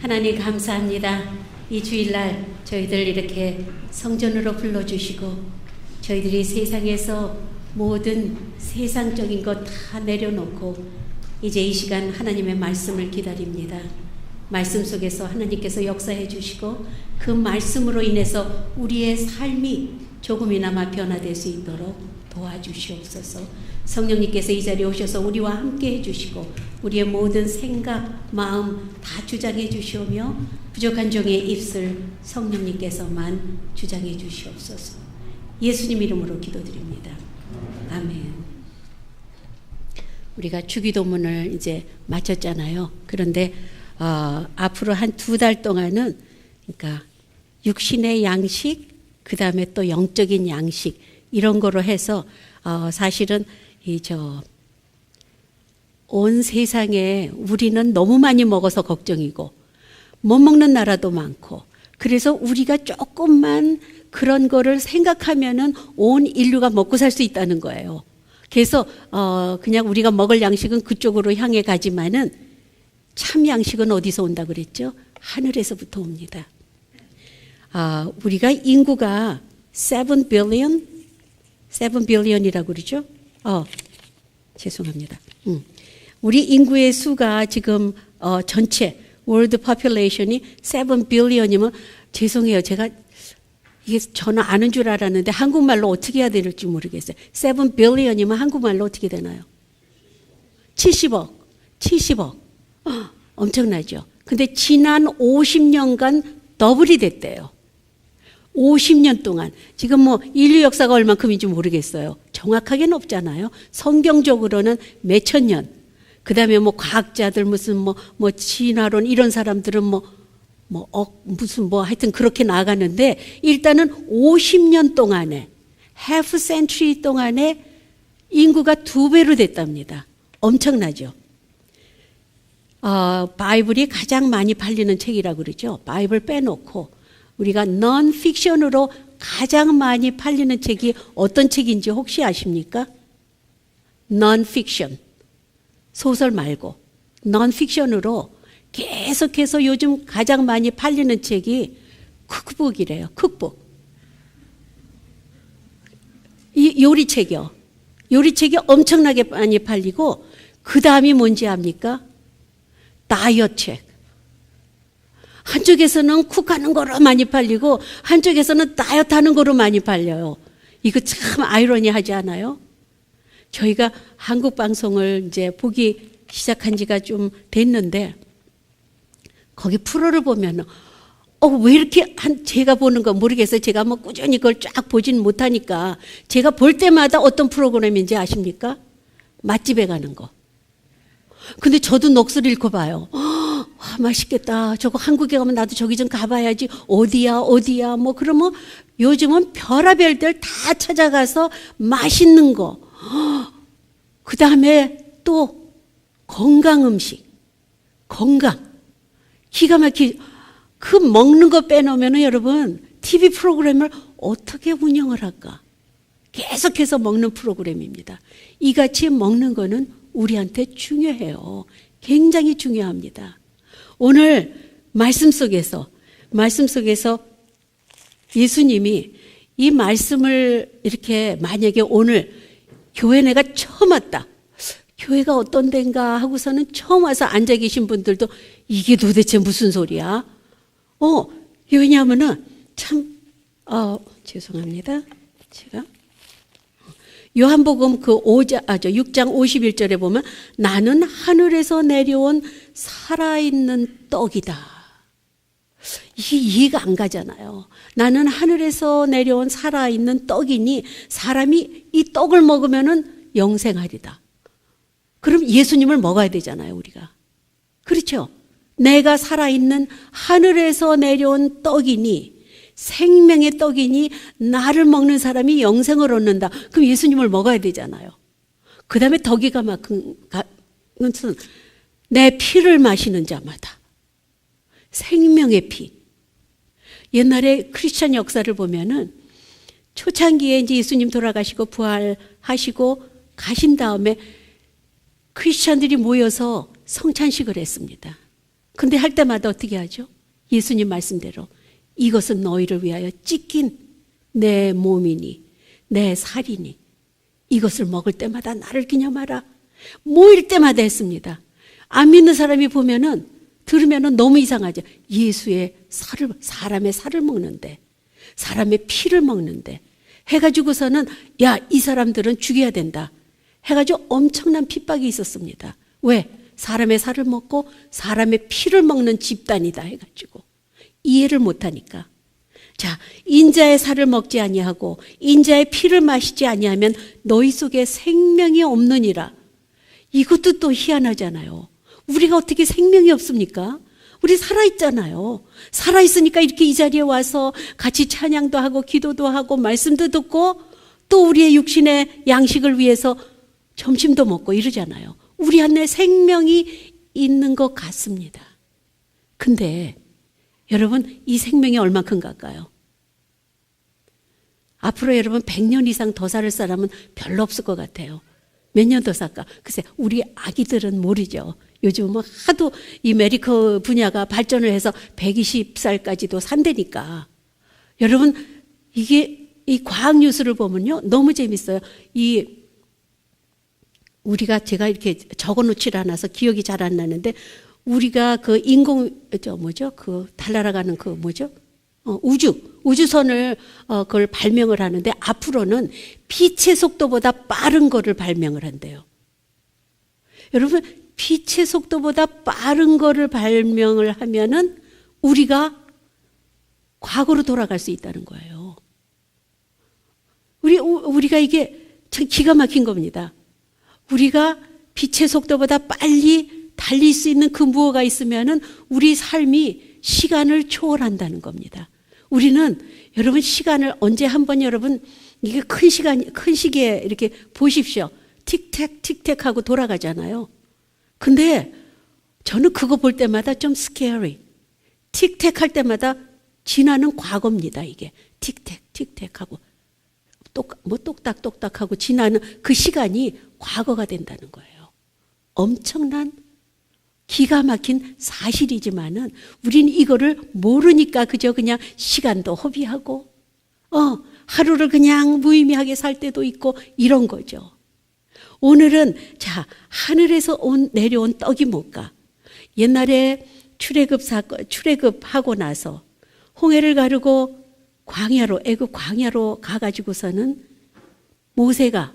하나님 감사합니다. 이 주일날 저희들 이렇게 성전으로 불러주시고 저희들이 세상에서 모든 세상적인 것 다 내려놓고 이제 이 시간 하나님의 말씀을 기다립니다. 말씀 속에서 하나님께서 역사해 주시고 그 말씀으로 인해서 우리의 삶이 조금이나마 변화될 수 있도록 도와주시옵소서. 성령님께서 이 자리에 오셔서 우리와 함께 해주시고 우리의 모든 생각, 마음 다 주장해 주시오며 부족한 종의 입술 성령님께서만 주장해 주시옵소서. 예수님 이름으로 기도드립니다. 아멘. 우리가 주기도문을 이제 마쳤잖아요. 그런데 앞으로 한 2달 동안은 그러니까 육신의 양식, 그 다음에 또 영적인 양식 이런 거로 해서 사실은 온 세상에 우리는 너무 많이 먹어서 걱정이고 못 먹는 나라도 많고 그래서 우리가 조금만 그런 거를 생각하면은 온 인류가 먹고 살 수 있다는 거예요. 그래서 그냥 우리가 먹을 양식은 그쪽으로 향해 가지만은 참 양식은 어디서 온다 그랬죠? 하늘에서부터 옵니다. 우리가 인구가 7 billion이라고 그러죠? 죄송합니다. 우리 인구의 수가 지금 전체 월드 population이 7 billion이면 죄송해요. 제가 이게 저는 아는 줄 알았는데 한국말로 어떻게 해야 될지 모르겠어요. 7 billion이면 한국말로 어떻게 되나요? 70억. 엄청나죠? 근데 지난 50년간 더블이 됐대요. 50년 동안. 지금 뭐 인류 역사가 얼만큼인지 모르겠어요. 정확하게는 없잖아요. 성경적으로는 몇천 년. 그 다음에 뭐 과학자들 무슨 뭐 진화론 이런 사람들은 무슨 하여튼 그렇게 나가는데 일단은 50년 동안에 half century 동안에 인구가 2배로 됐답니다. 엄청나죠? 바이블이 가장 많이 팔리는 책이라고 그러죠. 바이블 빼놓고 우리가 non-fiction으로 가장 많이 팔리는 책이 어떤 책인지 혹시 아십니까? non-fiction. 소설 말고 non-fiction으로 계속해서 요즘 가장 많이 팔리는 책이 쿡북이래요. 쿡북. 이 요리책이요. 요리책이 엄청나게 많이 팔리고 그 다음이 뭔지 압니까? 다이어트 책. 한쪽에서는 쿡하는 거로 많이 팔리고 한쪽에서는 다이어트 하는 거로 많이 팔려요. 이거 참 아이러니하지 않아요? 저희가 한국 방송을 이제 보기 시작한 지가 좀 됐는데 거기 프로를 보면 왜 이렇게 제가 보는 거 모르겠어요. 제가 뭐 꾸준히 그걸 쫙 보진 못하니까 제가 볼 때마다 어떤 프로그램인지 아십니까? 맛집에 가는 거. 근데 저도 넋을 잃고 봐요. 맛있겠다. 저거 한국에 가면 나도 저기 좀 가봐야지. 어디야. 그러면 요즘은 별의별 데를 다 찾아가서 맛있는 거. 그 다음에 또 건강 음식. 기가 막히게 그 먹는 거 빼놓으면 여러분 TV 프로그램을 어떻게 운영을 할까? 계속해서 먹는 프로그램입니다. 이같이 먹는 거는 우리한테 중요해요. 굉장히 중요합니다. 오늘 말씀 속에서 예수님이 이 말씀을 이렇게 만약에 오늘 교회 내가 처음 왔다. 교회가 어떤 데인가 하고서는 처음 와서 앉아 계신 분들도 이게 도대체 무슨 소리야? 왜냐하면은 죄송합니다. 제가 요한복음 6장 51절에 보면 나는 하늘에서 내려온 살아있는 떡이다. 이게 이해가 안 가잖아요. 나는 하늘에서 내려온 살아있는 떡이니 사람이 이 떡을 먹으면은 영생하리다. 그럼 예수님을 먹어야 되잖아요, 우리가. 그렇죠? 내가 살아있는 하늘에서 내려온 떡이니 생명의 떡이니 나를 먹는 사람이 영생을 얻는다. 그럼 예수님을 먹어야 되잖아요. 그 다음에 더 기가 막힌 것은 내 피를 마시는 자마다 생명의 피. 옛날에 크리스찬 역사를 보면은 초창기에 이제 예수님 돌아가시고 부활하시고 가신 다음에 크리스찬들이 모여서 성찬식을 했습니다. 근데 할 때마다 어떻게 하죠? 예수님 말씀대로 이것은 너희를 위하여 찢긴 내 몸이니 내 살이니 이것을 먹을 때마다 나를 기념하라. 모일 때마다 했습니다. 안 믿는 사람이 들으면은 너무 이상하죠. 예수의 살을, 사람의 살을 먹는데, 사람의 피를 먹는데 해가지고서는 야, 이 사람들은 죽여야 된다 해가지고 엄청난 핍박이 있었습니다. 왜? 사람의 살을 먹고 사람의 피를 먹는 집단이다 해가지고 이해를 못하니까. 자, 인자의 살을 먹지 아니하고 인자의 피를 마시지 아니하면 너희 속에 생명이 없느니라. 이것도 또 희한하잖아요. 우리가 어떻게 생명이 없습니까? 우리 살아있잖아요. 살아있으니까 이렇게 이 자리에 와서 같이 찬양도 하고 기도도 하고 말씀도 듣고 또 우리의 육신의 양식을 위해서 점심도 먹고 이러잖아요. 우리 안에 생명이 있는 것 같습니다. 근데 여러분, 이 생명이 얼만큼 갈까요? 앞으로 여러분 100년 이상 더 살 사람은 별로 없을 것 같아요. 몇 년 더 살까? 글쎄, 우리 아기들은 모르죠. 요즘 뭐 하도 이 메디컬 분야가 발전을 해서 120살까지도 산다니까. 여러분, 이게 이 과학 뉴스를 보면요, 너무 재밌어요. 제가 이렇게 적어 놓질 않아서 기억이 잘 안 나는데, 우리가 그 달나라가는 우주선을 그걸 발명을 하는데 앞으로는 빛의 속도보다 빠른 거를 발명을 한대요. 여러분, 빛의 속도보다 빠른 거를 발명을 하면은 우리가 과거로 돌아갈 수 있다는 거예요. 우리가 이게 참 기가 막힌 겁니다. 우리가 빛의 속도보다 빨리 달릴 수 있는 그 무엇가 있으면은 우리 삶이 시간을 초월한다는 겁니다. 우리는 여러분 시간을 언제 한번 여러분 이게 큰 시기에 이렇게 보십시오. 틱택 틱택 하고 돌아가잖아요. 근데 저는 그거 볼 때마다 좀 scary. 틱택 할 때마다 지나는 과거입니다. 이게 틱택 틱택 하고 똑딱 하고 지나는 그 시간이 과거가 된다는 거예요. 엄청난 기가 막힌 사실이지만은 우린 이거를 모르니까 그냥 시간도 허비하고 하루를 그냥 무의미하게 살 때도 있고 이런 거죠. 오늘은 자, 하늘에서 내려온 떡이 뭘까? 옛날에 출애굽하고 나서 홍해를 가르고 애굽 광야로 가가지고서는 모세가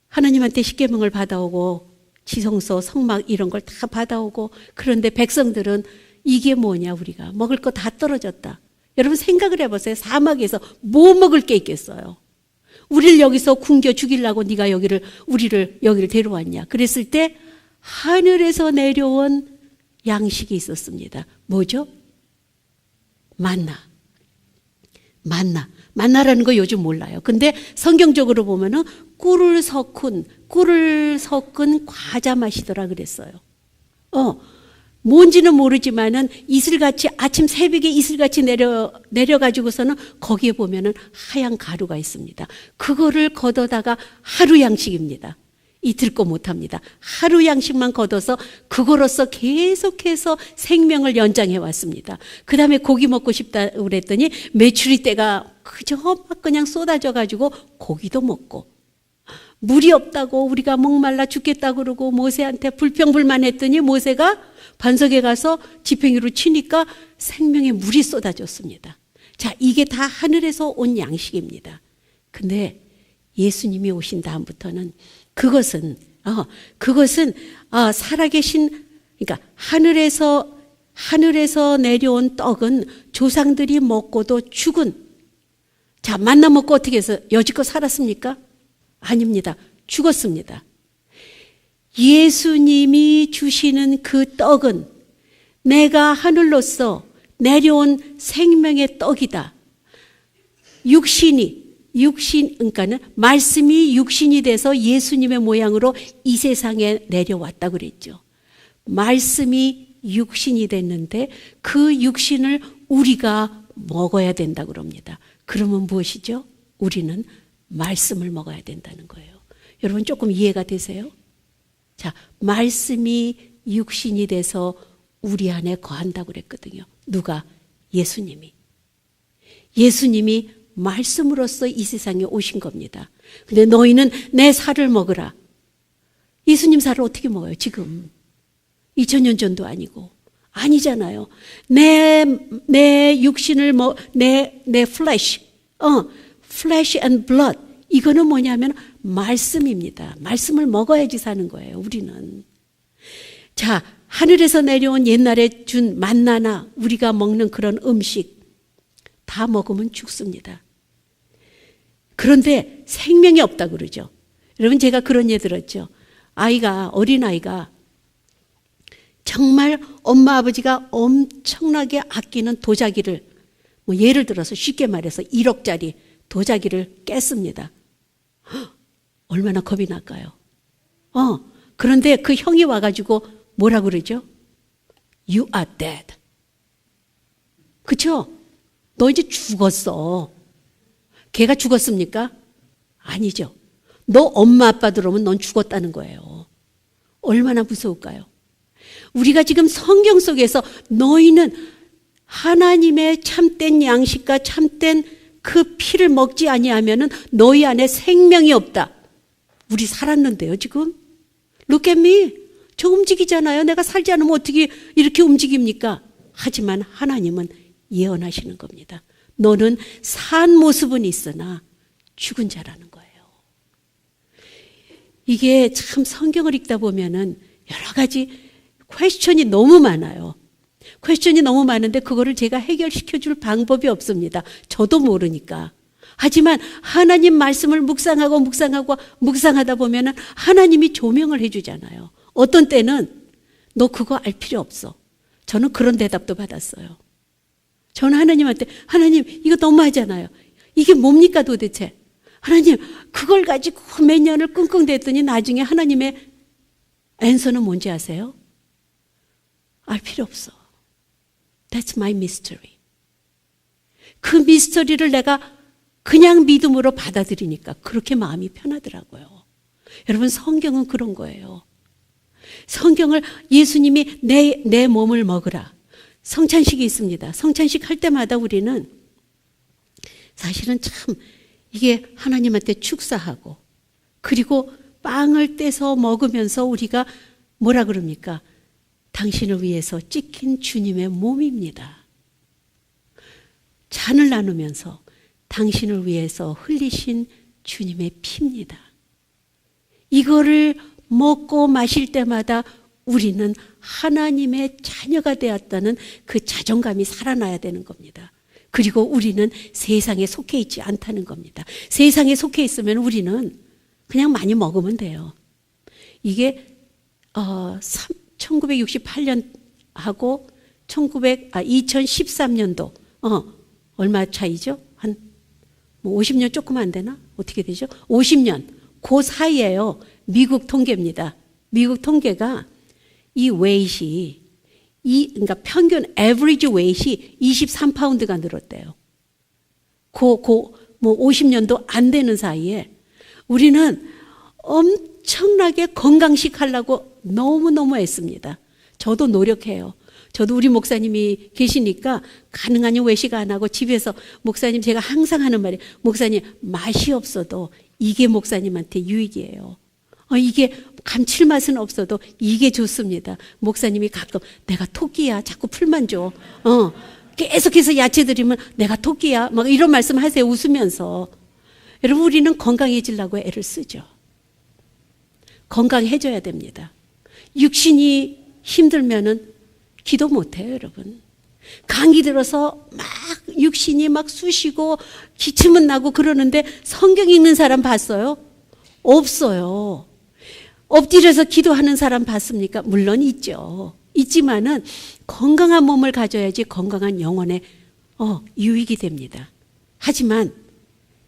하나님한테 십계명을 받아오고 지성소, 성막 이런 걸 다 받아오고, 그런데 백성들은 이게 뭐냐, 우리가 먹을 거 다 떨어졌다. 여러분 생각을 해보세요. 사막에서 뭐 먹을 게 있겠어요? 우리를 여기서 굶겨 죽이려고 네가 우리를 여기를 데려왔냐? 그랬을 때 하늘에서 내려온 양식이 있었습니다. 뭐죠? 만나라는 거 요즘 몰라요. 근데 성경적으로 보면은 꿀을 섞은 과자 맛이더라 그랬어요. 뭔지는 모르지만은 이슬같이 아침 새벽에 이슬같이 내려가지고서는 거기에 보면은 하얀 가루가 있습니다. 그거를 걷어다가 하루 양식입니다. 이틀 거 못합니다. 하루 양식만 걷어서 그거로서 계속해서 생명을 연장해 왔습니다. 그 다음에 고기 먹고 싶다 그랬더니 메추리 떼가 그저 막 그냥 쏟아져 가지고 고기도 먹고, 물이 없다고 우리가 목말라 죽겠다 그러고 모세한테 불평불만했더니 모세가 반석에 가서 지팡이로 치니까 생명의 물이 쏟아졌습니다. 자, 이게 다 하늘에서 온 양식입니다. 근데 예수님이 오신 다음부터는 그것은 살아계신, 그러니까 하늘에서 내려온 떡은 조상들이 먹고도 죽은, 자, 만나 먹고 어떻게 해서 여지껏 살았습니까? 아닙니다. 죽었습니다. 예수님이 주시는 그 떡은 내가 하늘로서 내려온 생명의 떡이다. 그러니까는 말씀이 육신이 돼서 예수님의 모양으로 이 세상에 내려왔다 그랬죠. 말씀이 육신이 됐는데 그 육신을 우리가 먹어야 된다 그럽니다. 그러면 무엇이죠? 우리는 말씀을 먹어야 된다는 거예요. 여러분 조금 이해가 되세요? 자, 말씀이 육신이 돼서 우리 안에 거한다고 그랬거든요. 누가? 예수님이. 예수님이 말씀으로써 이 세상에 오신 겁니다. 근데 너희는 내 살을 먹으라. 예수님 살을 어떻게 먹어요? 지금 2000년 전도 아니고. 아니잖아요. 내 육신을 내 flesh, flesh and blood. 이거는 뭐냐면 말씀입니다. 말씀을 먹어야지 사는 거예요, 우리는. 자, 하늘에서 내려온 옛날에 준 만나나 우리가 먹는 그런 음식 다 먹으면 죽습니다. 그런데 생명이 없다고 그러죠. 여러분, 제가 그런 예 들었죠. 어린아이가 정말 엄마 아버지가 엄청나게 아끼는 도자기를, 뭐 예를 들어서 쉽게 말해서 1억짜리 도자기를 깼습니다. 얼마나 겁이 날까요? 그런데 그 형이 와가지고 뭐라 그러죠? You are dead. 그쵸? 너 이제 죽었어. 걔가 죽었습니까? 아니죠. 너 엄마 아빠 들어오면 넌 죽었다는 거예요. 얼마나 무서울까요? 우리가 지금 성경 속에서 너희는 하나님의 참된 양식과 참된 그 피를 먹지 아니하면은 너희 안에 생명이 없다. 우리 살았는데요, 지금. Look at me. 저 움직이잖아요. 내가 살지 않으면 어떻게 이렇게 움직입니까? 하지만 하나님은 예언하시는 겁니다. 너는 산 모습은 있으나 죽은 자라는 거예요. 이게 참 성경을 읽다 보면은 여러 가지 퀘스천이 너무 많아요. 퀘스천이 너무 많은데 그거를 제가 해결시켜 줄 방법이 없습니다. 저도 모르니까. 하지만 하나님 말씀을 묵상하다 보면은 하나님이 조명을 해주잖아요. 어떤 때는 너 그거 알 필요 없어. 저는 그런 대답도 받았어요. 저는 하나님한테 하나님 이거 너무하잖아요. 이게 뭡니까 도대체? 하나님 그걸 가지고 몇 년을 끙끙댔더니 나중에 하나님의 앤서는 뭔지 아세요? 알 필요 없어. That's my mystery. 그 미스터리를 내가 그냥 믿음으로 받아들이니까 그렇게 마음이 편하더라고요. 여러분 성경은 그런 거예요. 성경을 예수님이 내 몸을 먹으라. 성찬식이 있습니다. 성찬식 할 때마다 우리는 사실은 참 이게 하나님한테 축사하고 그리고 빵을 떼서 먹으면서 우리가 뭐라 그럽니까? 당신을 위해서 찢긴 주님의 몸입니다. 잔을 나누면서 당신을 위해서 흘리신 주님의 피입니다. 이거를 먹고 마실 때마다 우리는 하나님의 자녀가 되었다는 그 자존감이 살아나야 되는 겁니다. 그리고 우리는 세상에 속해 있지 않다는 겁니다. 세상에 속해 있으면 우리는 그냥 많이 먹으면 돼요. 이게 1968년하고 2013년도 얼마 차이죠? 한 50년 조금 안 되나? 어떻게 되죠? 50년 그 사이에요. 미국 통계입니다. 미국 통계가 이 웨이트이 그러니까 평균 average weight이 23파운드가 늘었대요. 뭐 50년도 안 되는 사이에 우리는 엄청나게 건강식 하려고 너무너무 애씁니다. 저도 노력해요. 저도 우리 목사님이 계시니까 가능하니 외식 안 하고 집에서 목사님 제가 항상 하는 말이 목사님 맛이 없어도 이게 목사님한테 유익이에요. 이게 감칠맛은 없어도 이게 좋습니다. 목사님이 가끔 내가 토끼야 자꾸 풀만 줘. 계속해서 야채 드리면 내가 토끼야 막 이런 말씀 하세요 웃으면서. 여러분 우리는 건강해지려고 애를 쓰죠. 건강해져야 됩니다. 육신이 힘들면은 기도 못해요 여러분. 감기 들어서 막 육신이 막 쑤시고 기침은 나고 그러는데 성경 읽는 사람 봤어요? 없어요. 엎드려서 기도하는 사람 봤습니까? 물론 있죠. 있지만은 건강한 몸을 가져야지 건강한 영혼에 유익이 됩니다. 하지만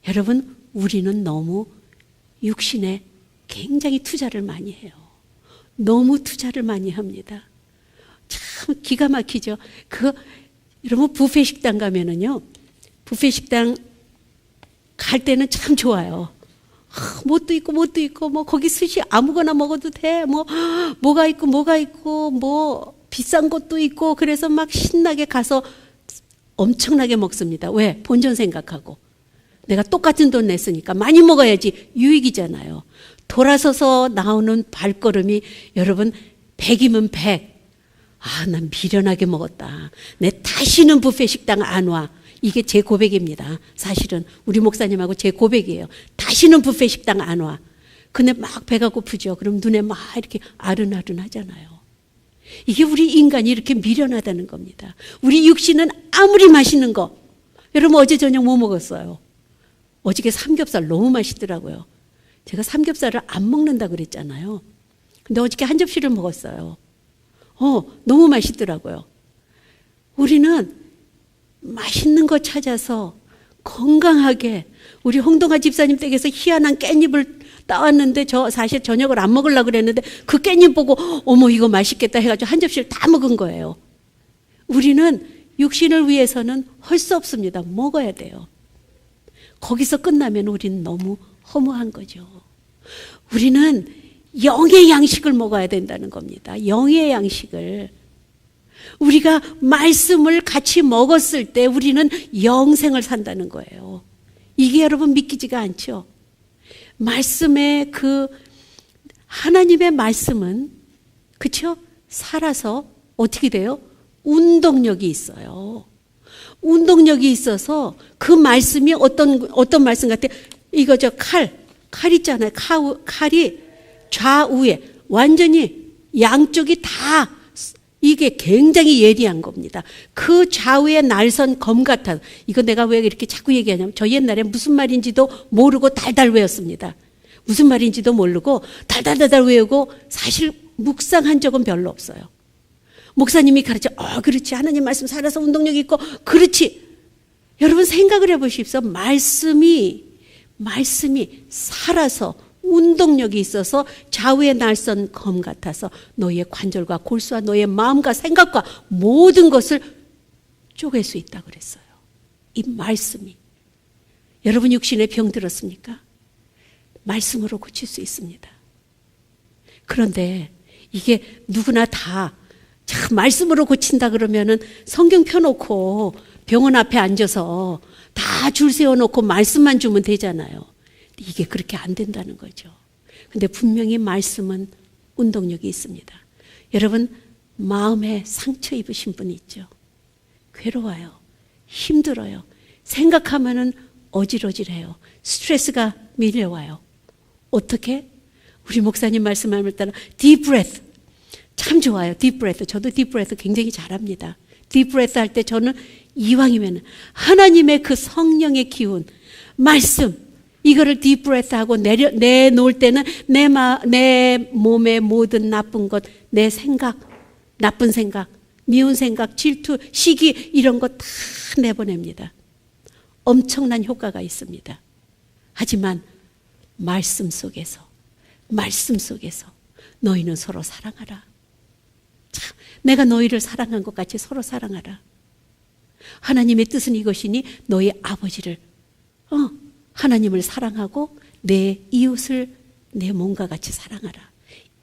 여러분 우리는 너무 육신에 굉장히 투자를 많이 해요. 너무 투자를 많이 합니다. 참 기가 막히죠. 여러분 뷔페 식당 가면은요. 뷔페 식당 갈 때는 참 좋아요. 뭣도 있고 뭐 거기 스시 아무거나 먹어도 돼. 뭐가 있고 뭐 비싼 것도 있고 그래서 막 신나게 가서 엄청나게 먹습니다. 왜? 본전 생각하고. 내가 똑같은 돈 냈으니까 많이 먹어야지 유익이잖아요. 돌아서서 나오는 발걸음이 여러분 100이면 100. 아, 난 미련하게 먹었다. 내 다시는 뷔페 식당 안 와. 이게 제 고백입니다. 사실은 우리 목사님하고 제 고백이에요. 다시는 뷔페 식당 안 와. 근데 막 배가 고프죠. 그럼 눈에 막 이렇게 아른아른 하잖아요. 이게 우리 인간이 이렇게 미련하다는 겁니다. 우리 육신은 아무리 맛있는 거. 여러분 어제 저녁 뭐 먹었어요? 어저께 삼겹살 너무 맛있더라고요. 제가 삼겹살을 안 먹는다 그랬잖아요. 근데 어저께 한 접시를 먹었어요. 너무 맛있더라고요. 우리는 맛있는 거 찾아서 건강하게 우리 홍동아 집사님 댁에서 희한한 깻잎을 따왔는데 저 사실 저녁을 안 먹으려고 그랬는데 그 깻잎 보고 어머 이거 맛있겠다 해가지고 한 접시를 다 먹은 거예요. 우리는 육신을 위해서는 할 수 없습니다. 먹어야 돼요. 거기서 끝나면 우리는 너무 허무한 거죠. 우리는 영의 양식을 먹어야 된다는 겁니다. 영의 양식을. 우리가 말씀을 같이 먹었을 때 우리는 영생을 산다는 거예요. 이게 여러분 믿기지가 않죠? 말씀의 하나님의 말씀은 그렇죠? 살아서 어떻게 돼요? 운동력이 있어요. 운동력이 있어서 그 말씀이 어떤 말씀 같아요? 이거 칼 있잖아요. 칼이 좌우에 완전히 양쪽이 다 이게 굉장히 예리한 겁니다. 그 좌우에 날선 검 같아. 이거 내가 왜 이렇게 자꾸 얘기하냐면 저 옛날에 무슨 말인지도 모르고 달달 외웠습니다. 무슨 말인지도 모르고 달달달달 외우고 사실 묵상한 적은 별로 없어요. 목사님이 가르쳐 그렇지. 하나님 말씀 살아서 운동력 있고 그렇지. 여러분 생각을 해보십시오. 말씀이 살아서 운동력이 있어서 좌우에 날선 검 같아서 너의 관절과 골수와 너의 마음과 생각과 모든 것을 쪼갤 수 있다고 그랬어요. 이 말씀이. 여러분 육신에 병 들었습니까? 말씀으로 고칠 수 있습니다. 그런데 이게 누구나 다 참 말씀으로 고친다 그러면은 성경 펴놓고 병원 앞에 앉아서 다 줄 세워놓고 말씀만 주면 되잖아요. 이게 그렇게 안 된다는 거죠. 근데 분명히 말씀은 운동력이 있습니다. 여러분 마음에 상처 입으신 분이 있죠. 괴로워요. 힘들어요. 생각하면은 어질어질해요. 스트레스가 밀려와요. 어떻게? 우리 목사님 말씀을 따라 deep breath. 참 좋아요. deep breath. 저도 deep breath 굉장히 잘합니다. deep breath 할 때 저는 이왕이면 하나님의 그 성령의 기운, 말씀 이거를 deep breath 하고 내놓을 때는 내 몸의 모든 나쁜 것, 내 생각, 나쁜 생각, 미운 생각, 질투, 시기 이런 거 다 내보냅니다. 엄청난 효과가 있습니다. 하지만 말씀 속에서 너희는 서로 사랑하라. 참, 내가 너희를 사랑한 것 같이 서로 사랑하라. 하나님의 뜻은 이것이니 너희 아버지를 하나님을 사랑하고 내 이웃을 내 몸과 같이 사랑하라.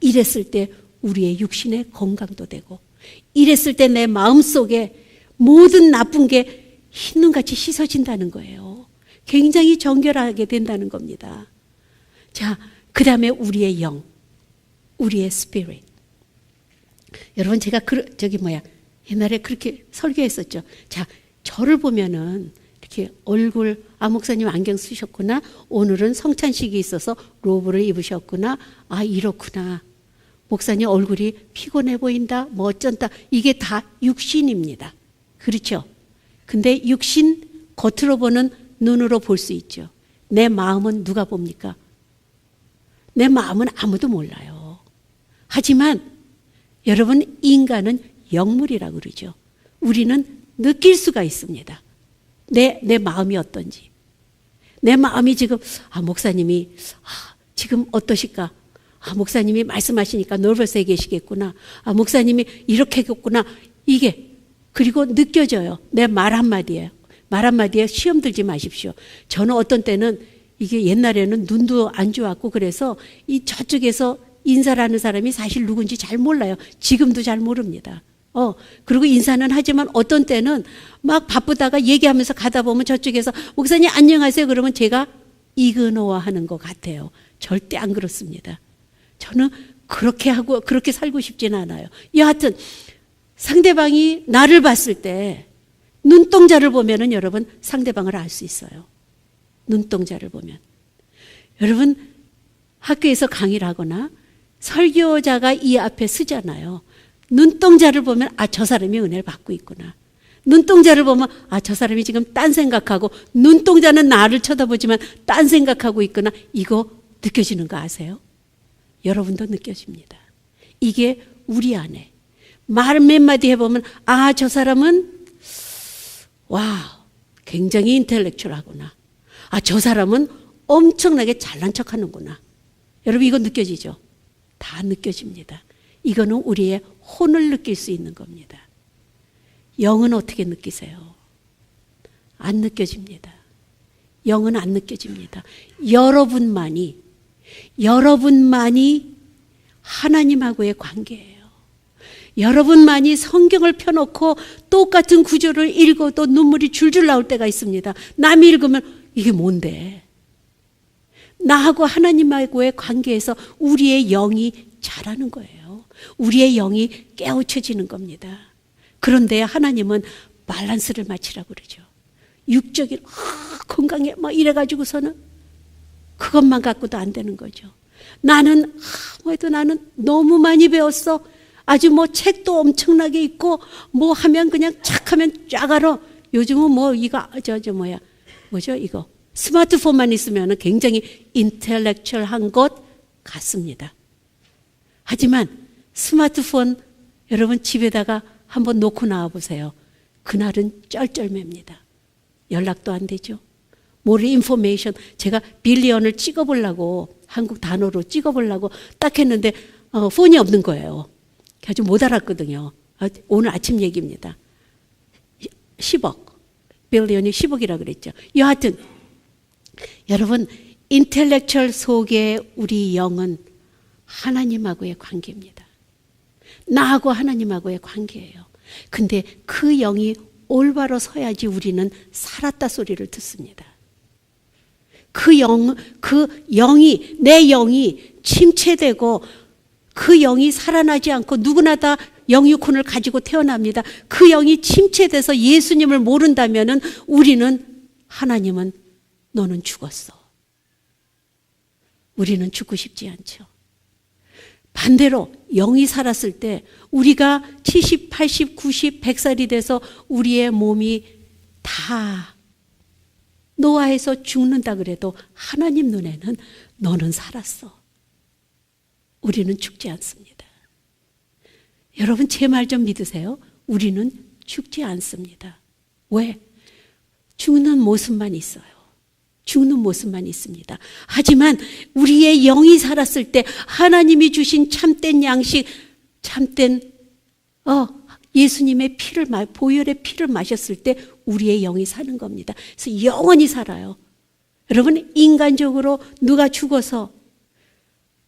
이랬을 때 우리의 육신의 건강도 되고 이랬을 때 내 마음속에 모든 나쁜 게 흰눈같이 씻어진다는 거예요. 굉장히 정결하게 된다는 겁니다. 자, 그 다음에 우리의 영, 우리의 스피릿. 여러분 제가 옛날에 그렇게 설교했었죠. 자, 저를 보면은 이렇게 얼굴, 목사님 안경 쓰셨구나. 오늘은 성찬식이 있어서 로브를 입으셨구나. 이렇구나. 목사님 얼굴이 피곤해 보인다. 뭐 어쩐다. 이게 다 육신입니다. 그렇죠? 근데 육신 겉으로 보는 눈으로 볼 수 있죠. 내 마음은 누가 봅니까? 내 마음은 아무도 몰라요. 하지만 여러분 인간은 영물이라고 그러죠. 우리는 느낄 수가 있습니다. 내 마음이 어떤지. 내 마음이 지금 목사님이 지금 어떠실까? 목사님이 말씀하시니까 너버스해 계시겠구나. 목사님이 이렇게 했구나. 이게 그리고 느껴져요. 내 말 한마디에 시험 들지 마십시오. 저는 어떤 때는 이게 옛날에는 눈도 안 좋았고 그래서 이 저쪽에서 인사를 하는 사람이 사실 누군지 잘 몰라요. 지금도 잘 모릅니다. 그리고 인사는 하지만 어떤 때는 막 바쁘다가 얘기하면서 가다 보면 저쪽에서 목사님 안녕하세요 그러면 제가 이그노어 하는 것 같아요. 절대 안 그렇습니다. 저는 그렇게 하고 그렇게 살고 싶지는 않아요. 여하튼 상대방이 나를 봤을 때 눈동자를 보면은 여러분 상대방을 알 수 있어요. 눈동자를 보면. 여러분 학교에서 강의를 하거나 설교자가 이 앞에 서잖아요. 눈동자를 보면 저 사람이 은혜를 받고 있구나. 눈동자를 보면 저 사람이 지금 딴 생각하고 눈동자는 나를 쳐다보지만 딴 생각하고 있구나. 이거 느껴지는 거 아세요? 여러분도 느껴집니다. 이게 우리 안에 말 몇 마디 해보면 저 사람은 굉장히 인텔렉츄얼하구나. 저 사람은 엄청나게 잘난 척하는구나. 여러분 이거 느껴지죠? 다 느껴집니다. 이거는 우리의 혼을 느낄 수 있는 겁니다. 영은 어떻게 느끼세요? 안 느껴집니다. 영은 안 느껴집니다. 여러분만이 하나님하고의 관계예요. 여러분만이 성경을 펴놓고 똑같은 구절을 읽어도 눈물이 줄줄 나올 때가 있습니다. 남이 읽으면 이게 뭔데? 나하고 하나님하고의 관계에서 우리의 영이 자라는 거예요. 우리의 영이 깨우쳐지는 겁니다. 그런데 하나님은 밸런스를 맞추라고 그러죠. 육적인 건강해 막 이래가지고서는 그것만 갖고도 안 되는 거죠. 나는 아무래도 나는 너무 많이 배웠어. 아주 책도 엄청나게 있고 하면 그냥 착하면 쫙 알아. 요즘은 이거 뭐죠 이거 스마트폰만 있으면 굉장히 인텔렉츄얼한 것 같습니다. 하지만 스마트폰 여러분 집에다가 한번 놓고 나와 보세요. 그날은 쩔쩔맵니다. 연락도 안 되죠. 모르 인포메이션 제가 빌리언을 찍어보려고 한국 단어로 찍어보려고 딱 했는데 폰이 없는 거예요. 아주 못 알았거든요. 오늘 아침 얘기입니다. 10억 빌리언이 10억이라 그랬죠. 여하튼 여러분 인텔렉츄얼 속에 우리 영은 하나님하고의 관계입니다. 나하고 하나님하고의 관계예요. 근데 그 영이 올바로 서야지 우리는 살았다 소리를 듣습니다. 그 영이 내 영이 침체되고 그 영이 살아나지 않고 누구나 다 영육혼을 가지고 태어납니다. 그 영이 침체돼서 예수님을 모른다면은 우리는 하나님은 너는 죽었어. 우리는 죽고 싶지 않죠. 반대로 영이 살았을 때 우리가 70, 80, 90, 100살이 돼서 우리의 몸이 다 노화해서 죽는다 그래도 하나님 눈에는 너는 살았어. 우리는 죽지 않습니다. 여러분 제 말 좀 믿으세요. 우리는 죽지 않습니다. 왜? 죽는 모습만 있어요. 죽는 모습만 있습니다. 하지만 우리의 영이 살았을 때 하나님이 주신 참된 양식, 참된 예수님의 피를 보혈의 피를 마셨을 때 우리의 영이 사는 겁니다. 그래서 영원히 살아요. 여러분 인간적으로 누가 죽어서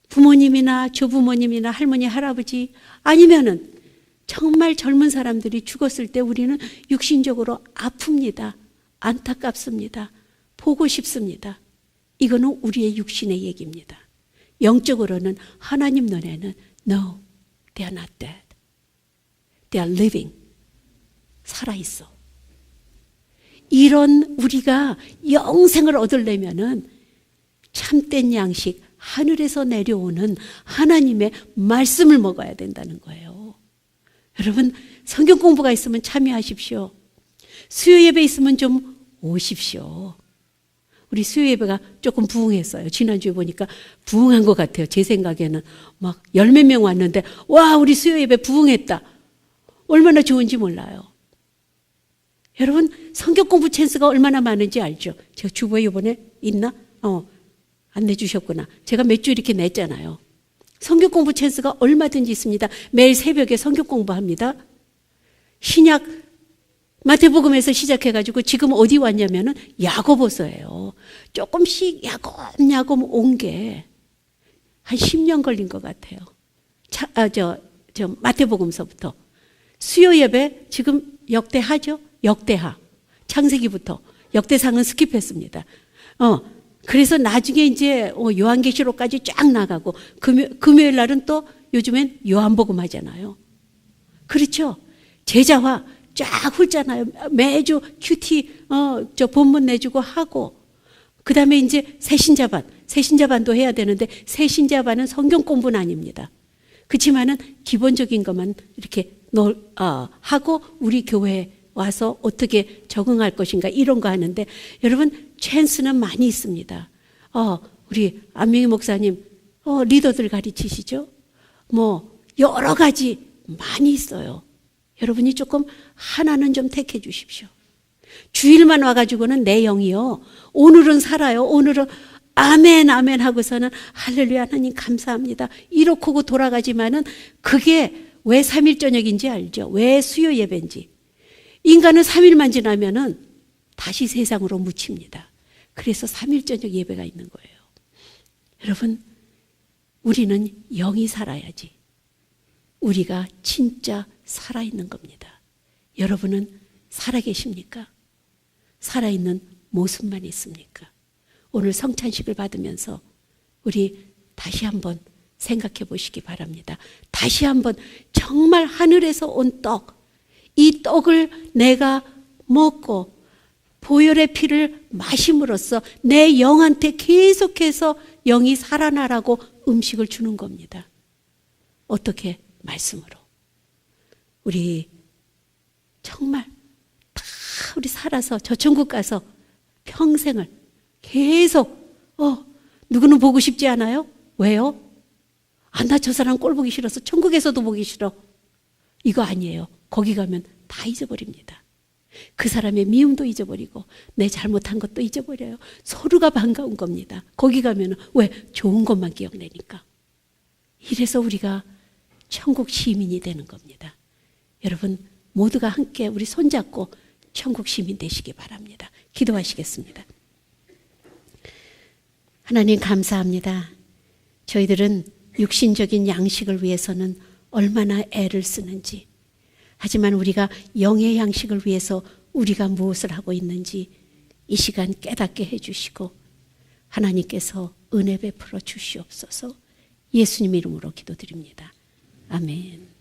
부모님이나 조부모님이나 할머니 할아버지 아니면은 정말 젊은 사람들이 죽었을 때 우리는 육신적으로 아픕니다. 안타깝습니다. 보고 싶습니다. 이거는 우리의 육신의 얘기입니다. 영적으로는 하나님 눈에는 No, they are not dead. They are living. 살아있어. 이런 우리가 영생을 얻으려면은 참된 양식, 하늘에서 내려오는 하나님의 말씀을 먹어야 된다는 거예요. 여러분 성경 공부가 있으면 참여하십시오. 수요 예배 있으면 좀 오십시오. 우리 수요 예배가 조금 부흥했어요. 지난주에 보니까 부흥한 것 같아요. 제 생각에는 막 10몇 명 왔는데 와 우리 수요 예배 부흥했다. 얼마나 좋은지 몰라요. 여러분 성경 공부 찬스가 얼마나 많은지 알죠? 제가 주보에 이번에 있나? 안 내주셨구나. 제가 몇 주 이렇게 냈잖아요. 성경 공부 찬스가 얼마든지 있습니다. 매일 새벽에 성경 공부합니다. 신약 마태복음에서 시작해가지고 지금 어디 왔냐면은 야고보서예요. 조금씩 야곱 온 게 한 10년 걸린 것 같아요. 마태복음서부터. 수요 예배 지금 역대하죠? 역대하. 창세기부터. 역대상은 스킵했습니다. 그래서 나중에 이제 요한계시록까지 쫙 나가고 금요일 날은 또 요즘엔 요한복음 하잖아요. 그렇죠? 제자화 쫙 훑잖아요. 매주 큐티 저 본문 내주고 하고 그다음에 이제 새신자반도 해야 되는데 새신자반은 성경 공부는 아닙니다. 그렇지만은 기본적인 것만 이렇게 하고 우리 교회에 와서 어떻게 적응할 것인가 이런 거 하는데 여러분 찬스는 많이 있습니다. 우리 안명희 목사님 리더들 가르치시죠? 뭐 여러 가지 많이 있어요. 여러분이 조금 하나는 좀 택해 주십시오. 주일만 와가지고는 내 영이요. 오늘은 살아요. 오늘은 아멘 아멘 하고서는 할렐루야 하나님 감사합니다. 이렇게 하고 돌아가지만은 그게 왜 3일 저녁인지 알죠? 왜 수요 예배인지. 인간은 3일만 지나면은 다시 세상으로 묻힙니다. 그래서 3일 저녁 예배가 있는 거예요. 여러분, 우리는 영이 살아야지. 우리가 진짜 살아있는 겁니다. 여러분은 살아계십니까? 살아있는 모습만 있습니까? 오늘 성찬식을 받으면서 우리 다시 한번 생각해 보시기 바랍니다. 다시 한번 정말 하늘에서 온 떡, 이 떡을 내가 먹고 보혈의 피를 마심으로써 내 영한테 계속해서 영이 살아나라고 음식을 주는 겁니다. 어떻게? 말씀으로. 우리 정말 다 우리 살아서 저 천국 가서 평생을 계속 누구는 보고 싶지 않아요? 왜요? 나 저 사람 꼴 보기 싫어서 천국에서도 보기 싫어. 이거 아니에요. 거기 가면 다 잊어버립니다. 그 사람의 미움도 잊어버리고 내 잘못한 것도 잊어버려요. 서로가 반가운 겁니다. 거기 가면 왜? 좋은 것만 기억내니까. 이래서 우리가 천국 시민이 되는 겁니다. 여러분 모두가 함께 우리 손잡고 천국 시민 되시기 바랍니다. 기도하시겠습니다. 하나님 감사합니다. 저희들은 육신적인 양식을 위해서는 얼마나 애를 쓰는지, 하지만 우리가 영의 양식을 위해서 우리가 무엇을 하고 있는지 이 시간 깨닫게 해주시고 하나님께서 은혜 베풀어 주시옵소서. 예수님 이름으로 기도드립니다. 아멘.